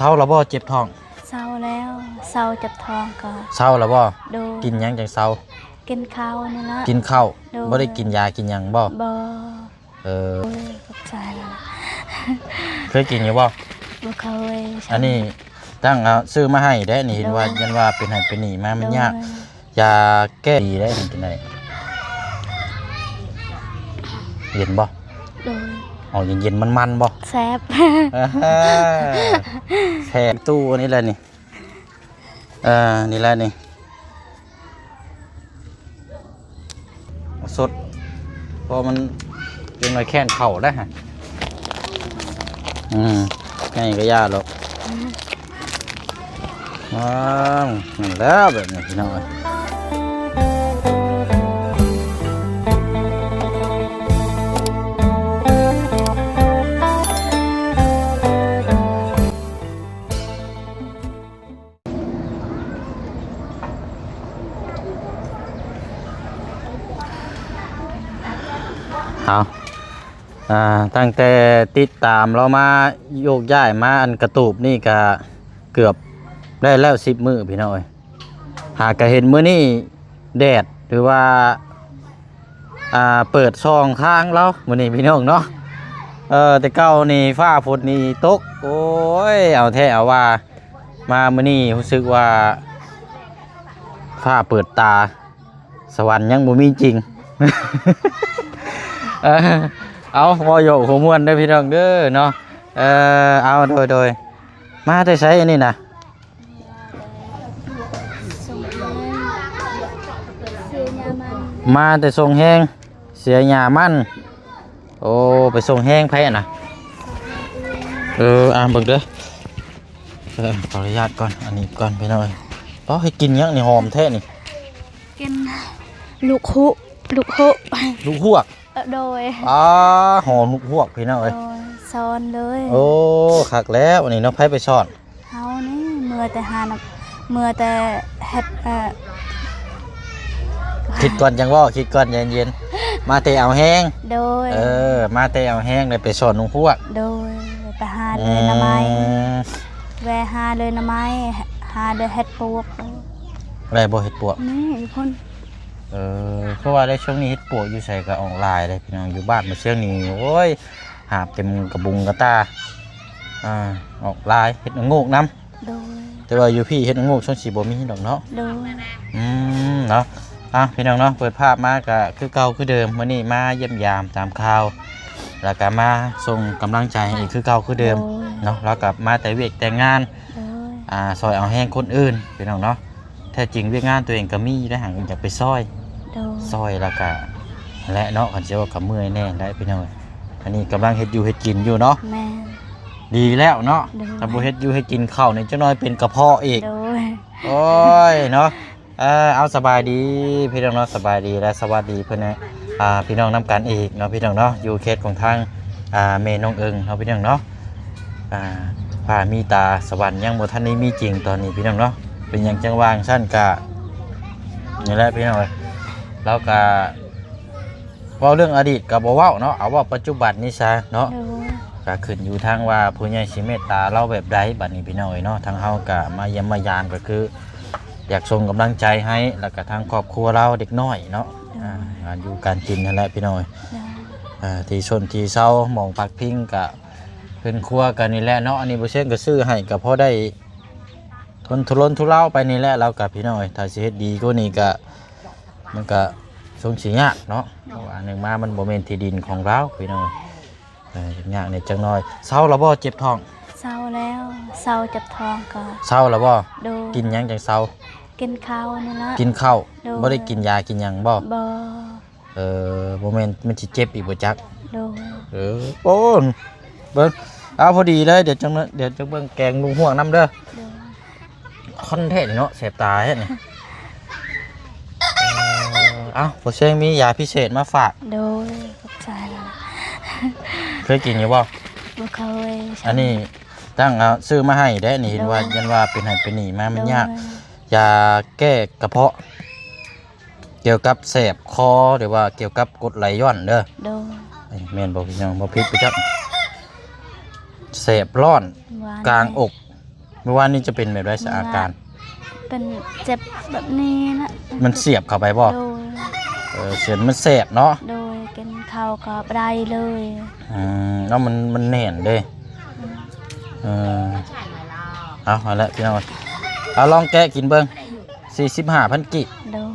เศร้าแล้วบ่เจ็บท้องเศร้าแล้วเศร้าจับท้องก็เศร้าแล้วบ่ดูกินหยังจังเศร้ากินข้าวนี่ละกินข้าวบ่ได้กินยากินหยังบ่บ่ขอบใจละเคยกินอยู่บ่บ่เคยอันนี้ตั้งเอาซื้อมาให้ได้นี่เห็นว่ายันว่าเป็นให้เป็นหนี้มามันยากยาแก้ดีได้จังได๋เย็นบ่ดูอ๋อเย็นๆมันๆบ่แซ่บแซ่บตู้นี่แหละนี่นี่แหละนี่สดพอมันจนหน่อยแค้นเข่าได้ฮะง่ายก็ยากหรอกนั่นแล้วแบบนี้พี่น้องเอาตั้งแต่ติดตามเรามาโยกย้ายมาอันกระตูบนี่ก็เกือบได้แล้ว10 มื้อพี่น้องหากเห็นมื้อนี้แดดหรือว่าเปิดช่องทางเรามื้อนี้พี่น้องเนาะแต่เก่านี่ฟ้าฝนนี่ตกโอ้ยเอาแท้เอาว่ามามื้อนี้รู้สึกว่าฟ้าเปิดตาสวรรค์ยังบ่มีจริง เอาบ่โยกหัวม่วนได้พี่น้องเด้อเนาะเอาโดยมาได้ใช้อันนี้นะมาแต่ส่งแห้งเสียหญ้ามันโอ้ไปส่งแห้งไผน่ะเบิ่งเด้อขออนุญาตก่อนอันนี้ก่อนพี่น้องเพราะให้กินยังนี่หอมแท้นี่กินลูกฮวกโดยหอมลูกฮวกพี่น้องซ้อนเลยโอ้คักแล้วอันนี้น้องไผไปซ่อนเฮานี่เมื่อแต่เฮ็ดคิดก่อนจังว่าคิดก่อนเย็นๆมาเตะเอาแห้งโดยมาเตะเอาแห้งเลยไปสอนลุงพวกโดยไปหาเลยน้ำไม้แวหาเลยน้ำไม้หาเลยเห็ดปวกอะไรบ่เห็ดปวกนี่พ่นเพราะว่าได้ช่วงนี้เห็ดปวกอยู่ใส่กับออนไลน์เลยพี่น้องอยู่บ้านมาเชื่องนี้โอ้ยหาบเต็มกระบุงกระตาออกลายเห็ดงูกน้ำแต่ว่าอยู่พี่เห็ดงูกช่วงสีบ่มีดอกเนาะเนาะพี่น้องเนาะเปิดภาพมากะคือเก่าคือเดิมวันนี้มาเยี่ยมยามตามข่าวแล้วก็มาส่งกำลังใจอีกคือเก่าคือเดิมเนาะแล้วก็มาแต่เวียกแต่งงานซอยเอาแห้งคนอื่นพี่น้องเนาะแท้จริงเวียกงานตัวเองก็มีได้ห่างอยากไปซอยแล้วก็และเนาะขันเชื่อว่ากับเมื่อยแน่ได้พี่น้องอันนี้กำลังเฮ็ดอยู่เฮ็ดกินอยู่เนาะดีแล้วเนาะถ้าบ่เฮ็ดอยู่เฮ็ดกินข้าวนี่จะน้อยเป็นกระเพาะอีกโอ้ยเนาะเอาสบายดีพี่น้องเนาะสบายดีและสวัสดีเพื่อนนะพี่น้องน้ำกันอีกเนาะพี่น้องเนาะอยู่เขตของทางเมน้องเอิงเนาะพี่น้องเนาะผ่ามีตาสวรรค์ยังบ่ทันนี้มีจริงตอนนี้พี่น้องเนาะเป็นอย่างจังหวางสั้นกะนี่แหละพี่น้องแล้วก็เว้าเรื่องอดีตกับบ่เว้าเนาะเอาว่าปัจจุบันนี้ซะเนาะก็ขึ้นอยู่ทางว่าผู้ใหญ่สิเมตตาเราแบบใดบัดนี้พี่น้องเนาะทางเฮาก็มาเยี่ยมมายามก็คืออยากส่งกำลังใจให้แล้วก็ทางครอบครัวเราเด็กน้อยเนาะอยู่การกินนั่นแหละพี่น้อยที่ชนที่เศร้ามองพักพิงกับเพื่อนครัวกันนี่แหละเนาะอันนี้บ่เช่นก็ซื้อให้ก็พอได้ทนทุรนทุเล่าไปนี่แหละเรากับพี่น้อยถ้าสิเฮ็ดดีก็นี่ก็มันก็ทรงสิยากเนาะเพราะว่าหนึ่งมามันบ่แม่นที่ดินของเราพี่น้อยยากนี่จังน้อยเศร้าแล้วบ่เจ็บท้องเศร้าแล้วเศร้าจับท้องก็เศร้าแล้วบ่กินหยังจังเศร้ากินข้าวนี่ละกินข้าวบ่ได้กินยากินหยังบ่บ่แม่นมันสิเจ็บอีกบ่จักโอ้เบิ่งเอาพอดีเลยเดี๋ยวจังเบิ่งแกงลุงห่วงน้ำเด้อคอนเทนต์เนาะแสบตาเฮ็ดนี่บ่เชิงมียาพิเศษมาฝากโดยขอบใจละเคยกินอยู่บ่เคยอันนี้ตั้งเอาซื้อมาให้ได้นี่เห็นว่ายันว่าเป็นให้เป็นหนี้มามันยากยาแก้กระเพาะเกี่ยวกับแสบคอหรือว่าเกี่ยวกับกรดไหลย้อนเด้อแม่นบ่พี่น้องบ่ผิดไปจักแสบร้อนกลางอก เมื่อวานนี้จะเป็นแบบไรอาการ เป็นเจ็บแบบนี้นะ มันเสียบเข้าไปบ่ โดย เสียบมันแสบเนาะ โดยกินข้าวก็บ่ได้เลย แล้วมันแน่นเด้เอาละพี่น้องเอาลองแกะกินเบิ่ง45,000 กิ โดย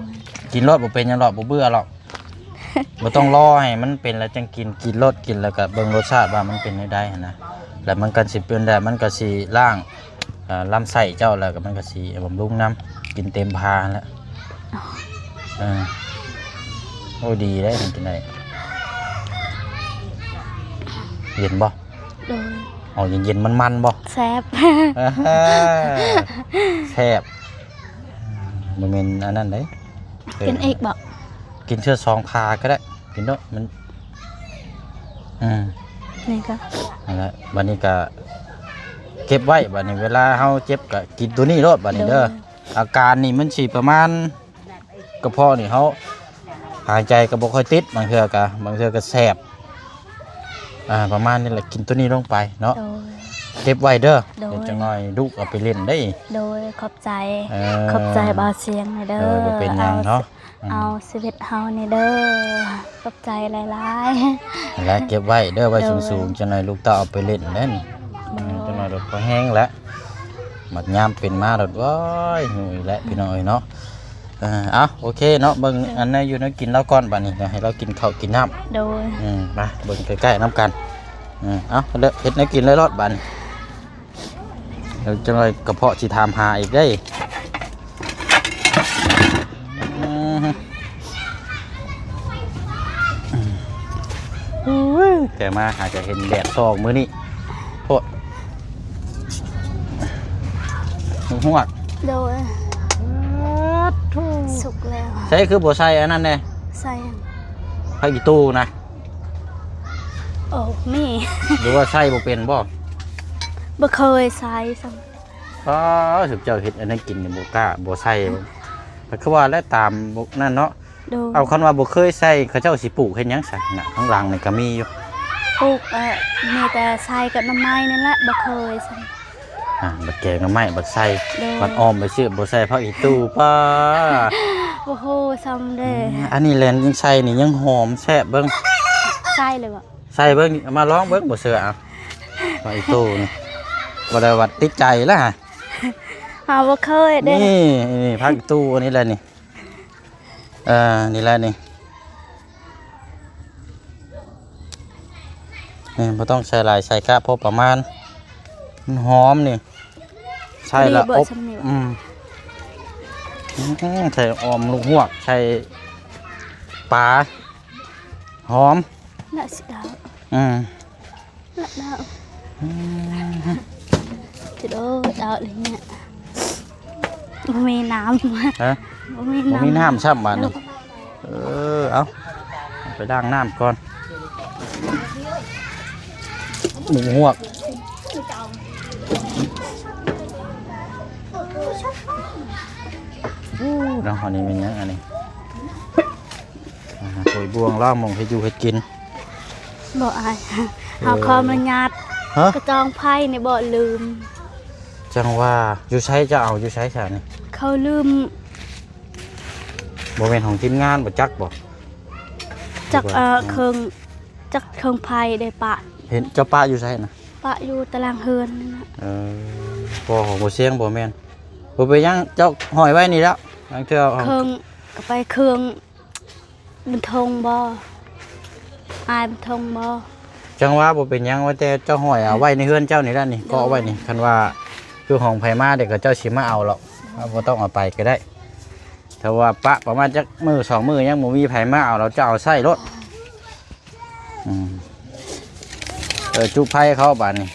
กินรสบ่เป็นหยังหรอกบ่เบื่อหรอก บ่ต้องรอให้มันเป็นแล้วจังกินรสกินแล้วก็เบิ่งรสชาติว่ามันเป็นได้หั่นนะแล้วมันก็สิเป็นได้มันก็สิล้างลำไส้เจ้าแล้วก็มันก็สิบำรุงน้ำกินเต็มพาแล้วโอ้ดีได้กินได้เย็นบ่ โดย อ๋อเย็นมันบ่ แซ่บ แซ่บบ่แม่นอันนั้นเด้ กินอีกบ่ กินเชื้อ2 พาก็ได้กินเนาะมันนี่ก็นั่นแหละบัดนี้ก็เก็บไว้บัดนี้เวลาเฮาเจ็บก็กินตัวนี้โลดบัดนี้เด้ออาการนี่มันสิประมาณกระเพาะนี่เฮาหายใจก็บ่ค่อยติดบางเทื่อก็แสบประมาณนี้แหละกินตัวนี้ลงไปเนาะ โดย เก็บไว้เด้อ โดย เดี๋ยวจังหน่อยลูกเอาไปเล่นได้ โดยขอบใจบ่าวเสียงหน่อยเด้อ บ่เป็นหยังเนาะ เอาชีวิตเฮานี่เด้อขอบใจหลาย นั่นแหละเก็บไว้เด้อไว้สูงๆจังหน่อยลูกเต้าเอาไปเล่นเล่นจังหน่อยรถพอแห้งแล้วบัดยามเป็นมารถว้ายหนุ่ยและพี่น้อยเนาะโอเคเนาะเบิ่งอันนั้นอยู่เนาะกินแล้วก่อนบัดนี้เดี๋ยวให้เรากินข้าวกินน้ำ ๆโดย มาเบิ่งใกล้ๆน้ำกันเด้อเฮ็ดให้กินเลยรอดบัดนี้เดี๋ยวจังหน่อยกระเพาะสิถามหาอีกได้แต่มาอาจจะเห็นแดดซองมื้อนี้โพดหวก โดยสุกแล้ว ใช่คือบ่ใส่อันนั้นแน่ ใส่ ผักอีตู้นะ โอ้มี หรือว่าใส่บ่เป็นบ่ บ่เคยใส่ซ้ สุดเจ้าเฮ็ดอันนั้นกินนี่บ่กล้าบ่ใส่ก็คือว่าแล้วตามนั่นเนาะ ำโดย เอาคันว่าบ่เคยใส่เขาเจ้าสิปลูกเฮ็ดหยังซะน่ะข้างหลังนี่ก็มีอยู่ ปลูกมีแต่ใส่กับน้ำไม้นั่นแหละบ่เคยใส่ บัดแกงหน่อไม้บัดใส่ โดย บัดอ้อมไปซื้อบ่ใส่ผักอีตู้ป้า โอ้โหซ้ำเด้ อันนี้แลนยังใส่นี่ยังหอมแซ่บเบิ่ง ใส่เลยบ่ ใส่เบิ่งเอามาลองเบิ่งบ่เชื่อเอาผักอีตู้นี่บ่ได้ว่าติดใจแล้วฮะ บ่เคยเด้ นี่ผักอีตู้อันนี้แหละนี่นี่แหละนี่บ่ต้องใส่หลายใส่กะพอประมาณมันหอมนี่ใช่ละอบใส่ออมลูกหวกใส่ปลาหอม น่าสิดาว น่าดาวจะโดดาวอะไรเนี่ยบ่มีน้ำ ฮะ บ่มี บ่ น้ำ มีน้ำช่ำบาดนี่เอาไปล้างน้ำก่อนหมูหวกน้องคนนี้เป็นยังอันนี้ถวยบวงล่ามองให้อยู่ให้กิน บ่อายเฮาขออนุญาตกระจองไผ่ในบ่ลืม จังว่าอยู่ใช้จะเอาอยู่ใช้ฉานี่ เขาลืม บ่เป็นของทีมงานบ่จักบ่ จักเครื่องไผ่ได้ปะ เห็นเจ้าป้าอยู่ใช้นะ ปะอยู่ตารางเฮือนนั่นน่ะ บ่ของบ่เสียงบ่แม่นบ่ไปยังเจ้าห้อยไว้นี่แล้วบางเทื่อ เครื่องก็ไปเครื่องบรรทงบ่อายบรรทงบ่ จังว่าบ่เป็นหยังว่าแต่เจ้าห้อยเอาไว้ในเฮือนเจ้านี่ล่ะนี่ก็เอาไว้นี่คันว่าคือของไผมาเด็กก็เจ้าสิมาเอาหรอกบ่ต้องเอาไปก็ได้ถ้าว่าปะประมาณจักมื้อ2มื้อยังบ่มีไผมาเอาเราจะเอาใส่รถจุไผเขาบาดนี้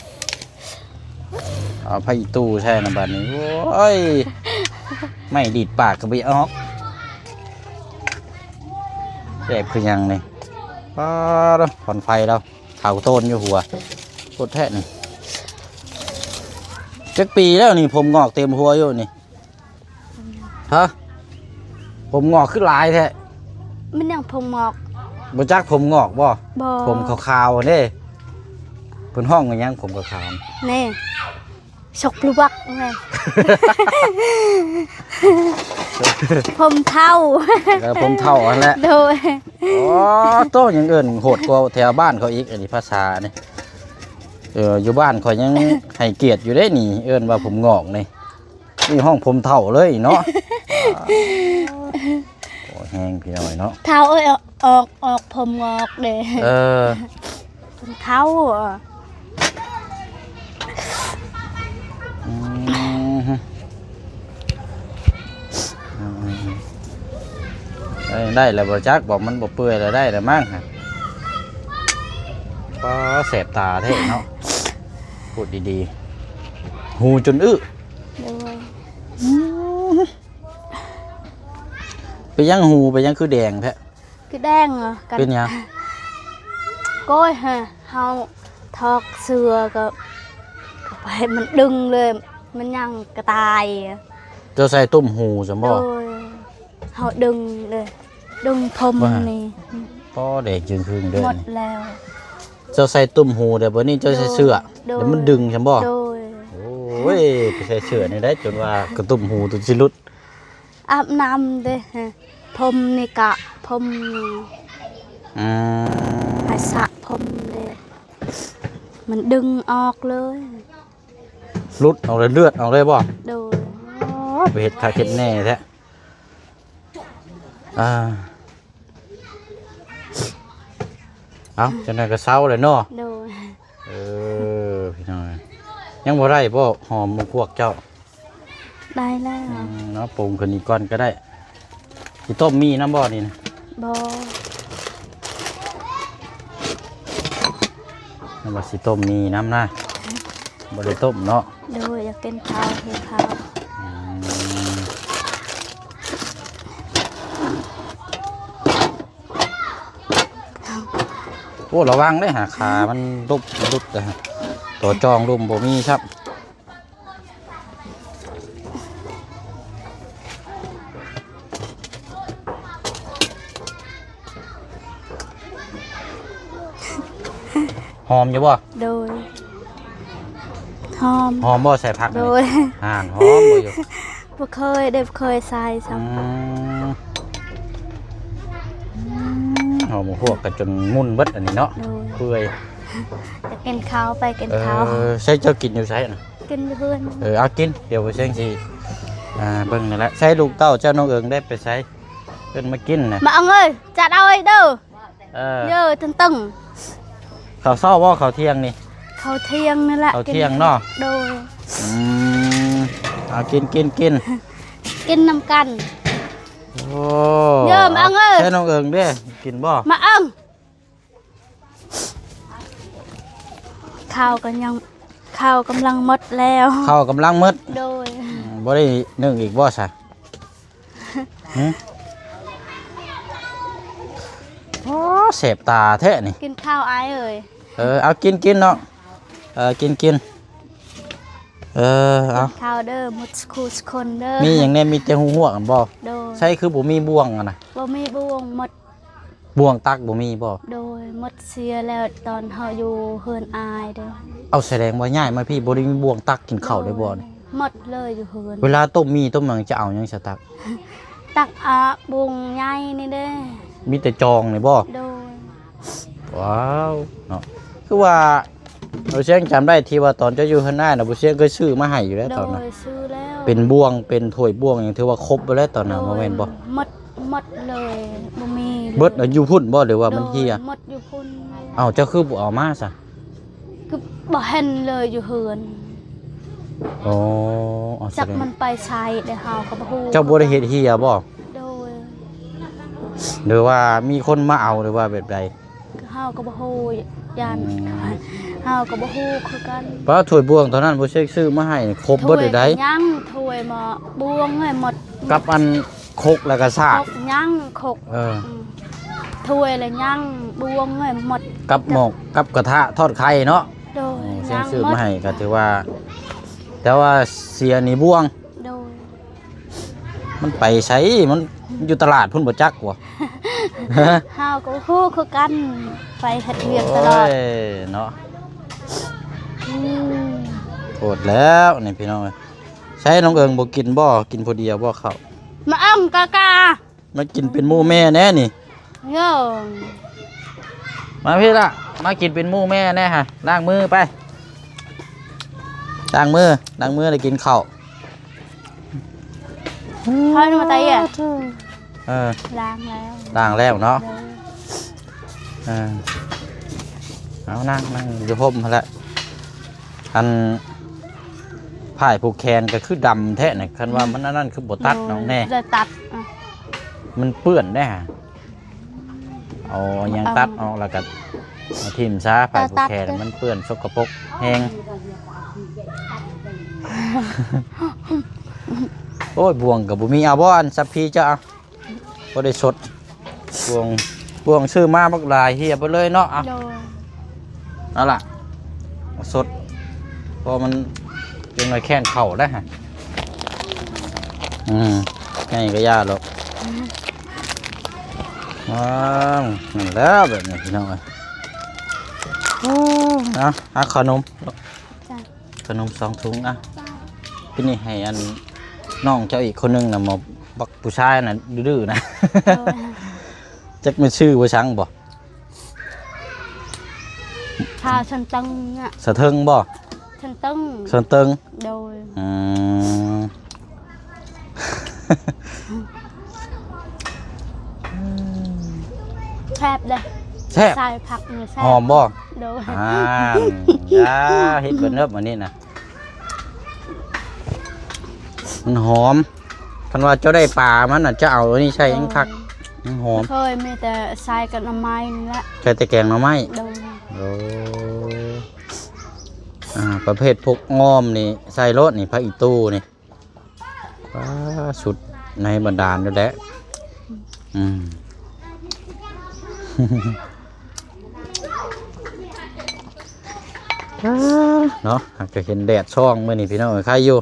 เอาไผอีตู้ใช่นะบาดนี้โอ้ยไม่ดีดปากก็บ่ออกแซ่บคือหยังนี่ป้าดผ่อนไฟแล้วเผาโตนอยู่หัวโคตรแท้นี่จักปีแล้วนี่ผมงอกเต็มหัวอยู่นี่ฮะผมงอกขึ้นลายแท้ มันยังพงหมอก บ่จักผมงอกบ่ บ่ ผมขาวๆเด้เพิ่นห้องว่าหยังผมขาว แน่ ชกลูบักไง ผมเท่า ผมเท่าอันแหละ โดย อ๋อโตยังเอิ้นโหดกว่าแถวบ้านเขาอีกอันนี้ภาษานี่อยู่บ้านเขายังให้เกียรติอยู่ได้นี่ เอิ้นว่าผมงอกนี่ห้องผมเท่าเลยเนาะโอ้แห้งพี่น้อยเนาะ เท่าเอ้ยออกผมงอกเด้ ผมเท่าได้แล้วบ่จักบอกมันบ่เปื่อยแล้วได้แล้วมั้งฮะก็แสบตาแท้เนาะพูดดีๆหูจนอึโดย ไปยังหูไปยังคือแดงแท้ คือแดงเหรอกัน เป็นหยัง ก้อยฮะเฮาทอกเสือก็ไปมันดึงเลยมันยังกระตาย เจ้าใส่ต้มหูจังบ่ โดยเฮาดึงเลยดึงผมนี่ ก็แดงจึงครึ่งเด้อ หมด นี่ แล้ว เจ้าใส่ต้มหูเดี๋ยวบัดนี้เจ้าใส่เสื้อ โดย แล้วมันดึงจังบ่ โดย โอ้ยไปใส่เสื้อนี่ได้จนว่ากระตุ้มหูตุสิหลุด อาบน้ำเด้ฮะผมนี่กะผมนี่ อืม ให้สระผมเลยมันดึงออกเลย หลุดเอาเลยเลือดเอาเลยบ่ โดย ไปเฮ็ดคาเฮ็ดแน่แท้เอาจังได๋ก็เซาเลยเนาะ โดย พี่น้อยยังบ่ได้บ่หอมหมู่พวกเจ้า ได้แล้ว เนาะปรุงขึ้นอีกก่อนก็ได้สิต้มมีน้ำบ่นี่นะ บอ น้ำว่าสิต้มมีน้ำนะบ่ได้ต้มเนาะ โดยอยากกินข้าวเห็นข้าว โอ้ระวังได้หาขามันรุบนะฮะตัวจองรุมบ่มีครับหอมอยู่บ่ โดยหอม หอมบ่ใส่ผัก โด นี่ ย ห่านหอมบ่อยู่ บ่เคยได้เคยใส่ซ้ หอมหมูพวกกันจนมุ่นเบิดอันนี้เนาะ ำโดย เปื่อย จะกินข้าวไปกินข้าว ใช้เจ้ากินอยู่ใช้นะ กินอยู่เพื่อน เอากินเดี๋ยวไปเชียงสิเบิ่งนั่นแหละใช้ลูกเต้าเจ้าน้องเอิงได้ไปใช้เพิ่นมากินนะ มาเอาเอ้ยจัดเอาไอ้เด้อ เ เยอะตึง ข้าวเช้าบ่ข้าวเที่ยงนี่ ข้าวเที่ยงนั่นแหละ ข้าวเที่ยงเนาะ โดย เอากิน กินน้ำกัน โอ้ เยอะมาเอาเอ้ย ใช้น้องเอิงเด้กินบ่ มาเอิงข้าวก็ยังข้าวกำลังหมดแล้ว ข้าวกำลังมืด โดย บ่ได้นึ่งอีกบ่ซะหึโอ้เสพตาแท้นี่ กินข้าวไอ้เอ่ย เอากินเนาะกินเอา ข้าวเด้อหมดคู่สคนเด้อ มีอย่างแนี้มีแต่หูหัวกันบ่ โดย ใช่คือบ่มีบ่วงอะนะ บ่มีบ่วงหมด บ่วงตักบ่มีบ่ โดยหมดเสียแล้วตอนเฮาอยู่เฮือนอายเด้อ เอาแสดงว่าง่ายมาพี่บ่ได้มีบ่วงตักกินข้าวได้บ่นี่ หมดเลยอยู่เฮือน เวลาต้มมีต้มหยังจะเอาหยังสตัก ตักบุงใหญ่นี่เด้อ มีแต่จองนี่บ่ โดย ว้าวเนาะคือว่าเราเชียงจำได้ที่ว่าตอนเจ้าอยู่ข้างหน้าน่ะบ่เชียงเคยซื้อมาให้อยู่แล้ว โด ตอนนั้น ยซื้อแล้ว เป็นบ่วงเป็นถ้วยบ่วงหยังถือว่าครบไปแล้วตอนนั้นบ่แม่นบ่ หมดเลยบ่มีลย เบิดอยู่พุ่นบ่หรือว่ามันเฮีย โดหมดอยู่พุ่น เอ้าเจ้าคือบ่เอามาซะ คือบ่เห็นเลยอยู่เฮือน อ๋อเอาแส จัก ดง มันไปใช้เด้อเฮาก็บ่ฮู้ เจ้าบ่ได้เฮ็ดเฮียบ่ โดย หรือว่ามีคนมาเอาหรือว่าแบบใด เฮาก็บ่ฮู้ยานเฮาก็บ่ฮู้คือกัน เพราะถ้วยบ่วงตอนนั้นบ่เช็คซื้อมาให้นี่ครบเบิดเลยได้ ยังถ้วยมาบวงให้หมด กับอันคกแล้วก็ซา ค ก กยังคก เออ ถ้วยแล้วยังบวงให้หมด กับหมกกับกระทะทอดไข่เนาะ โดย เช็ค ยัง ซื้อ หมด มาให้ก็ถือว่า แต่ว่าเสียนี่บ่วง โดย มันไปใช้มันอยู่ตลาดพุ่นบ่จักว่ะ เฮาก็บ่ฮู้คือกันไปเฮ็ดเวียกตลอด โยเนาะ อืม โอดแล้วนี่พี่น้องใช้น้องเอิงบ่กินบ่กินผู้เดียวบ่เข้า มาอ้ำกากา มากินเป็นหมู่แม่แน่นี่ เยอะ มาพี่ละมากินเป็นหมู่แม่แน่ฮะล้างมือไปล้างมือเลยกินข้าว พ่อมาไตอ่ะ เออ ล้างแล้ว ล้างแล้วเนาะ เด้อ เออเอานั่งอยู่ห่มหั่นแหละอันผ้าผูกแขนก็คือดำแท้เนี่ยคันว่ามันนั่นคือบ่ตัดน้องแน่ จะตัดอ่ะ มันเปื้อนได้ฮะเอาหยังตัดออกแล้วก็เอาทิ่มซะผ้าผูกแขนมันเปื้อนสกปรกแห้ง โอ้ยบวงกับบุมีเอาบ่อันสัพพีจะเอาบ่ได้สดบวงซื้อมาบักหลายเฮียไปเลยเนาะเอา โดย เอาล่ะเอาสดเพอมันเป็นไรแค้นเข่าได้ฮะง่ายก็ยากหรอกว้าวนั่นแล้วแบบนี้พี่น้องเอ้ยเอาขนม จ้ะ ขนม2 ถุงอ่ะพี่นี่ให้อันน้องเจ้าอีกคนนึงนะหมอบักผู้ชายน่ะดื้อๆนะ โดย จักมันชื่อว่าชังบ่ ข้าวฉันตึงอ่ะ สะเทิงบ่ ฉันตึง สะเทิง โดย อืม แซ่บเลย แซ่บ ใส่ผักมือแซ่บ หอมบ่ โดย ยาเฮ็ดเบิ่นเนิบอันนี้นะมันหอมคันว่าเจ้าได้ปลามันน่ะจะเอาอันนี้ใช่ยังคักมันหอม เคยมีแต่ใส่กับน้ำไม้นี่แหละ ใช่แต่แกงหน่อไม้ โดย โอ้ประเภทพวกอ้อมนี่ใส่รสนี่ผักอีตู้นี่ว้าสุดในบรรดาลอยู่แล้วเนาะหากจะเห็นแดดช่องเมื่อนี่พี่น้องใครอยู่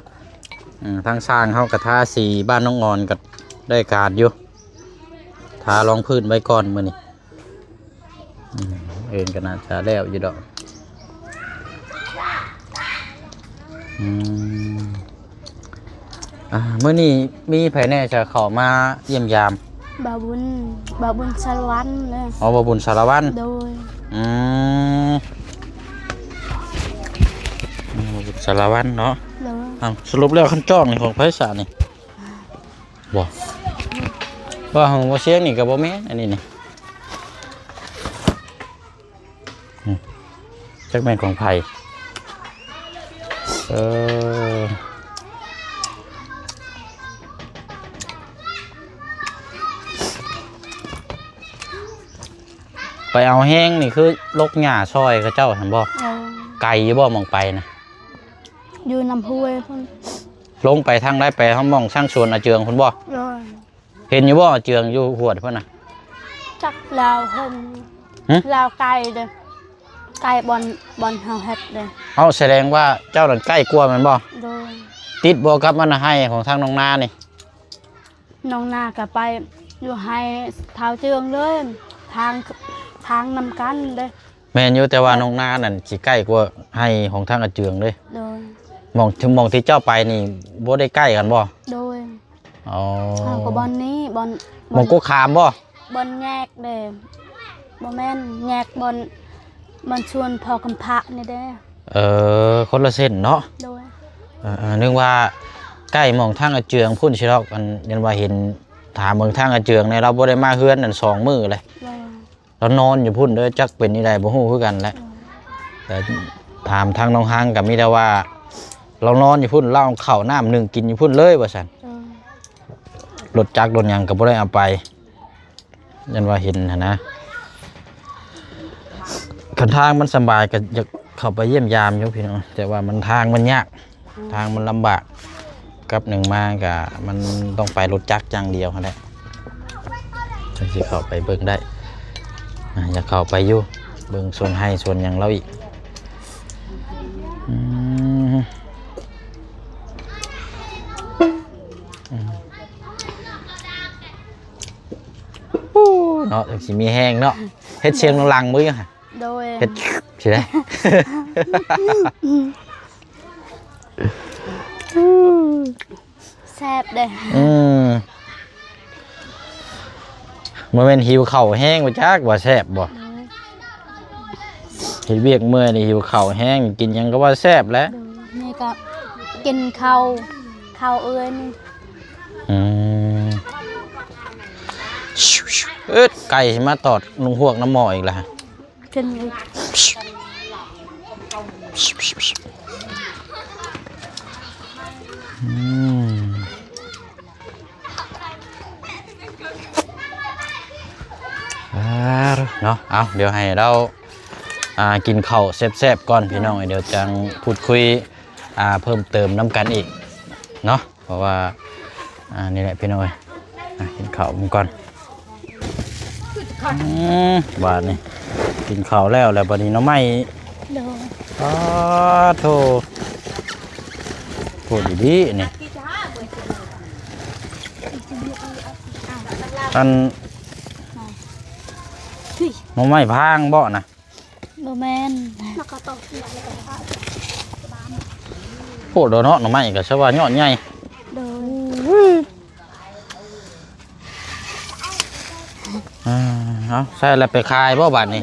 ทางสร้างเขากระทาสีบ้านน้องงอนกับได้การอยู่ทารองพื้นไว้ก่อนเมื่อนี่เอ็นกันน่าจะแล้วอยู่ดอกเมื่อนี้มีไผแน่จะเข้ามาเยี่ยมยาม บาบุญสารวัตรเลย อ๋อบ่บุญสารวัตร โดย บ่บุญสารวัตรเนาะ โดย สรุปแล้วขั้นจ้องนี่ของไผศาลนี่บ่ว่าของบ่เสียงนี่ก็บ่แม่นอันนี้นี่จักแม่นของไผไปเอาแห้งนี่คือลกหญ้าซอยกับเจ้าหั่นบ่ โดย ไกลอยู่บ่มองไปนะ อยู่น้ำห้วยพุ่น ลงไปทางได้ไปเฮามองช่างชวนอาเจืองพุ่นบ่ โดย เห็นอยู่บ่อาเจืองอยู่หวดพุ่นน่ะ จักลาวเพิ่น หึ ลาวไก่เด้อไก่บอลเฮาเฮ็ดเด้อ เอาแสดงว่าเจ้านั่นใกล้กลัวาแม่นบ่ โดย ติดบ่กับมันให้ของทางน้องนานี่ น้องนาก็ไปอยู่ให้เท้าเจืองเลยทางนำกันเด้อ แม่นอยู่แต่ว่าน้องนานั่นสิใกล้กว่าให้ของทางอาเจืองเด้ โดย มองถึงมองที่เจ้าไปนี่บ่ได้ใกล้กันบ่ โดย อ๋อ เอาก็บอลนี้บอล มองกูขามบ่ บอลแยกเด้บ่แม่นแยกบอลชวนพอกำพะนี่เด้อ คนละเส้นเนาะ โดย นึกว่าใกล้มองทางอาเจืองพุ่นสิเนาะกันยันว่าเห็นถามเมืองทางอาเจืองในเราบ่ได้มาเฮือนนั่น2 มื้อเลย โดย เรานอนอยู่พุ่นเด้อจักเป็นนี่ได้บ่ฮู้คือกันแหละแต่ถามทางน้องฮังก็มีแต่ว่า เรานอนอยู่พุ่นเราเอาข้าวน้ำนึ่งกินอยู่พุ่นเลยว่าซั่น โดย รถจักรรถหยังก็บ่ได้เอาไปยันว่าเห็นหั่นนะคันทางมันสบายก็อยากเข้าไปเยี่ยมยามอยู่พี่น้องแต่ว่ามันทางมันยากทางมันลำบากกับหนึ่งมาก็มันต้องไปรถจักรอย่างเดียวหั่นแหละจังสิเข้าไปเบิ่งได้อยากเข้าไปอยู่เบิ่งส่วนให้ส่วนหยังเราอีกเนาะสิมีแห้งเนาะเฮ็ดเชียงลังมื้อฮะ โดย เฮ็ดสิได้ แซ่บเด้อ บ่แม่นหิวข้าวแห้งบ่จักว่าแซ่บบ่เฮ็ดเวียกเมื่อยนี่หิวข้าวแห้งกินหยังก็ว่าแซ่บแหล้ว นี่ก็กินข้าวเอื้อยนี่ ไก่มาตอดลุงหวกน้ำหม้ออีกแล้วฮะ กินอีก เนาะเอาเดี๋ยวให้เรากินข้าวแซ่บๆก่อนพี่น้องเดี๋ยวจังพูดคุยเพิ่มเติมน้ำกันอีกเนาะเพราะว่านี่แหละพี่น้อยกินข้าวมันก่อนบาดนี่กินข้าวแล้วบัดนี้น้องไม้โธ่พูดดีๆนี่อันน้องไม้พางบ่นะ บ่แม่น โพดเนาะน้องไม้ก็ชว่ายอดใหญ่ โดย เอาใช่แล้วไปขายบ่บาดนี้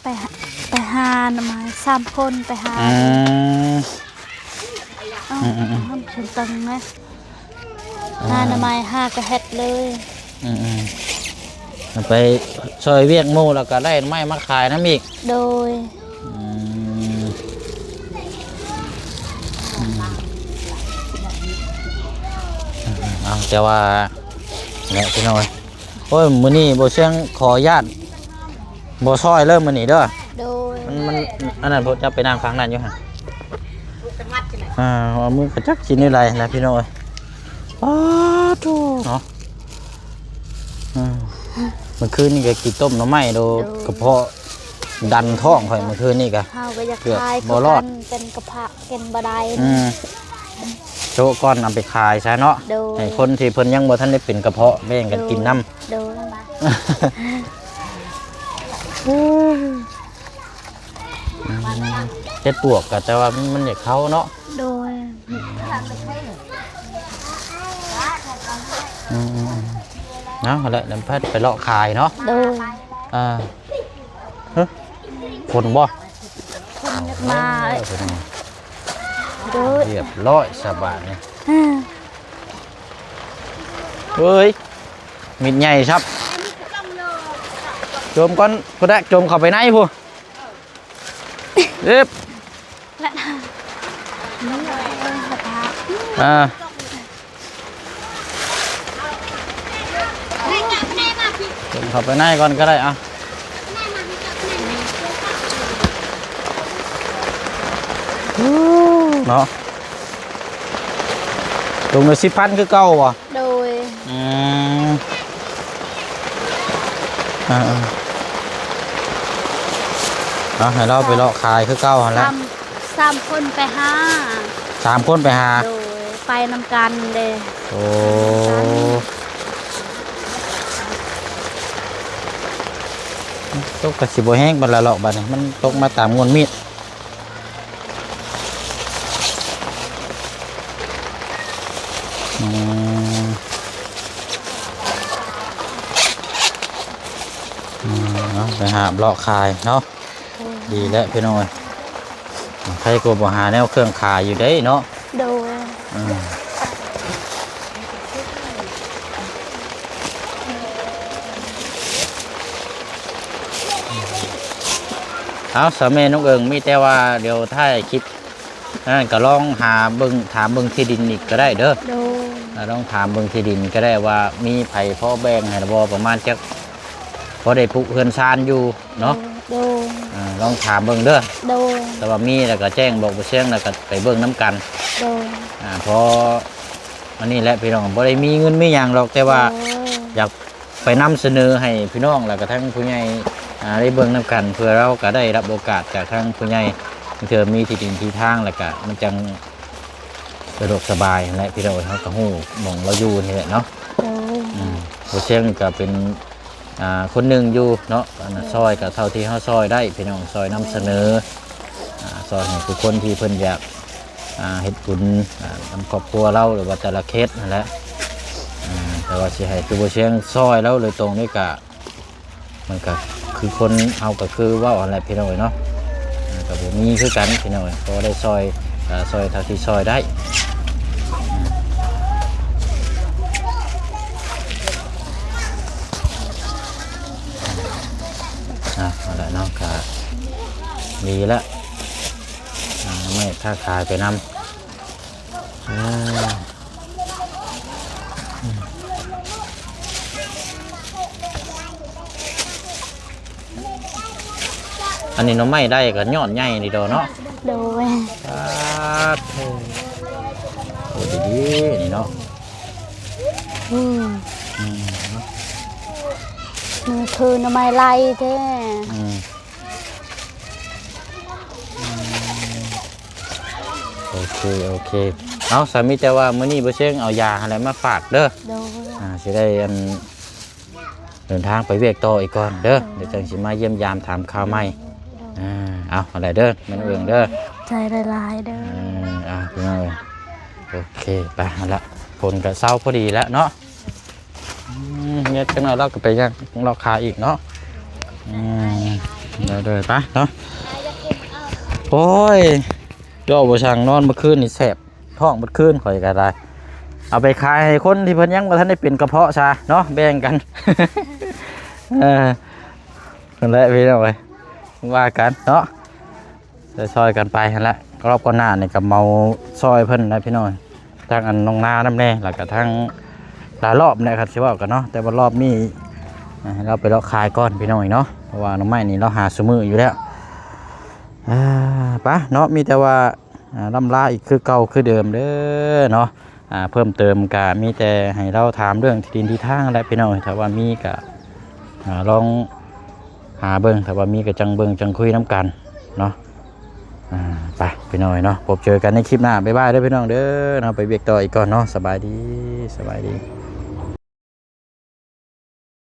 ไปหาหน่อไม้3คนไปหาฉันตังไหมหาหน่อไม้5กระเฮ็ดเลยไปซอยเวียกหมู่แล้วก็ได้ไม้มาขายน้ำอีกโดยเอาแต่ว่าเนี่ยพี่น้อยโอ้ยมื้อนี้บ่เชียงขอญาติบ่ซอยเริ่มมื้อนี้เด้อโดยมันอันนั้นบ่จะไปนั่งฟังนั่นอยู่หั่นเอามือกระจักกินนี่ไรนะพี่น้อยโธ่เนาะเมื่อคืนนี่ก็กินต้มหน่อไม้โดกระเพาะดันท้องข่อยเมื่อคืนนี่ก็เฮาก็อยากขาย บ่รอดเป็นกระเพาะกินบ่ได้โชว์ก้อนเอาไปขายซะเนาะให้คนที่เพิ่นยังบ่ทันได้เป็นกระเพาะแบ่งกันกินน้ำโดเจ็ดปวกก็แต่ว่ามันอยากเข้าเนาะโดยเนาะแล้วน้ำพัดไปเลาะขายเนาะโดยคนบ่มาโดยเรียบร้อยสบายเนี่ยเฮ้ยมิดใหญ่ครับโจมก้อนก็ได้โจมเข้าไปไหนพูเอ๊บโจมเข้าไปไหนก่อนก็ได้อ่ะเนาะตรงเลย10,000คือเก่าบ่โดยให้เราไปเลาะขายคือเก่าหั่นแหละ3คนไปหา3คนไปหาโดยไปนำกันเด้โอ้ตกกระสิบ่แห้งบัดละเลาะบัดนี้มันตกมาตามงวนมีดไปหาเลาะขายเนาะดีแล้วพี่น้อยใครก็บ่หาแนวเครื่องขายอยู่ได้เนาะโดยเอาสามีน้องเอิงมีแต่ว่าเดี๋ยวถ้าคลิปนั่นก็ลองหาเบิ่งถามเบิ่งที่ดินอีกก็ได้เด้อลองถามเบิ่งที่ดินก็ได้ว่ามีไผพ่อแบ่งให้บ่ประมาณจักพอได้ปลูกเฮือนซานอยู่เนาะลองถามเบิ่งเด้อแต่ว่ามีแล้วก็แจ้งบอกบ่เสียงแล้วก็ไปเบิ่งน้ำกันพออันนี้แหละพี่น้องบ่ได้มีเงินมีหยังหรอกแต่ว่าอยากไปนำเสนอให้พี่น้องแล้วก็ทั้งผู้ใหญ่ได้เบิ่งน้ำกันเพื่อเราก็ได้รับโอกาสจากทั้งผู้ใหญ่เพื่อมีที่ดินที่ทางแล้วก็มันจังสะดวกสบายและพี่น้องเขาก็ฮู้หม่องเราอยู่นี่แหละเนาะบ่เสียงก็เป็นคนหนึ่งอยู่เนาะซอยกับเท่าที่เขาซอยได้พี่น้องซอยนำเสนอซอยให้ทุกคนที่เพิ่นอยาก เฮ็ดบุญทำครอบครัวเราหรือว่าแต่ละเคสนั่นแหละแต่ว่าสิให้คือบ่เชียงซอยแล้วเลยตรงนี้ก็มันก็คือคนเอาก็คือว่าอะไรพี่น้อยเนาะก็บ่มีคือกันพี่น้อยพอได้ซอยซอยเท่าที่ซอยได้อะไรเนาะก็ดีแล้วไม่ถ้าขายไปนำอันนี้น้องไม่ได้ก็ยอดใหญ่ดีดอเนาะ โดยโอ้ดีๆนี่เนาะนี่คือน้ำไม้ไล่แท้โอเคเอาสามีแต่ว่ามื้อนี้บ่เชิงเอายาอะไรมาฝากเด้อสิได้เดินทางไปเวียกต่ออีกก่อนเด้อเดี๋ยวจังสิมาเยี่ยมยามถามข่าวใหม่เอาอะไรเด้อมันเอื้องเด้อใจละลายเด้อพี่น้องโอเคไปละฝนก็เศร้าพอดีแล้วเนาะเนี่ยจังหน่อยเราก็ไปยังเราคาอีกเนาะเดินไปเนาะโอ้ยย่อบ่ช่างนอนเมื่อคืนนี่แสบท้องเมื่อคืนข่อยก็ได้เอาไปขายให้คนที่เพิ่นยังบ่ทันได้เป็นกระเพาะชาเนาะแบ่งกันนั่นแหละพี่น้องเอ้ยว่ากันเนาะจะซอยกันไปนั่นแหละรอบก่อนหน้านี่ก็เมาซอยเพิ่นนะพี่น้องทั้งอันน้องนาน้ำแน่แล้วก็ทั้งหลายรอบนะครับสิว่ากันเนาะแต่ว่ารอบนี้เราไปเลาะขายก้อนพี่น้องเนาะเพราะว่าน้องไม้นี่เราหาซุมื้ออยู่แล้วปะเนาะมีแต่ว่าล่ำลาอีกคือเก่าคือเดิมเด้อเนาะเพิ่มเติมกะมีแต่ให้เราถามเรื่องที่ดินที่ทางและพี่น้องถ้าว่ามีกะลองหาเบิ่งถ้าว่ามีกะจังเบิ่งจังคุยน้ำกันเนาะไปพี่น้องเนาะพบเจอกันในคลิปหน้าบ๊ายบายเด้อพี่น้องเด้อเนาะไปเบียกต่ออีกก่อนเนาะสบายดี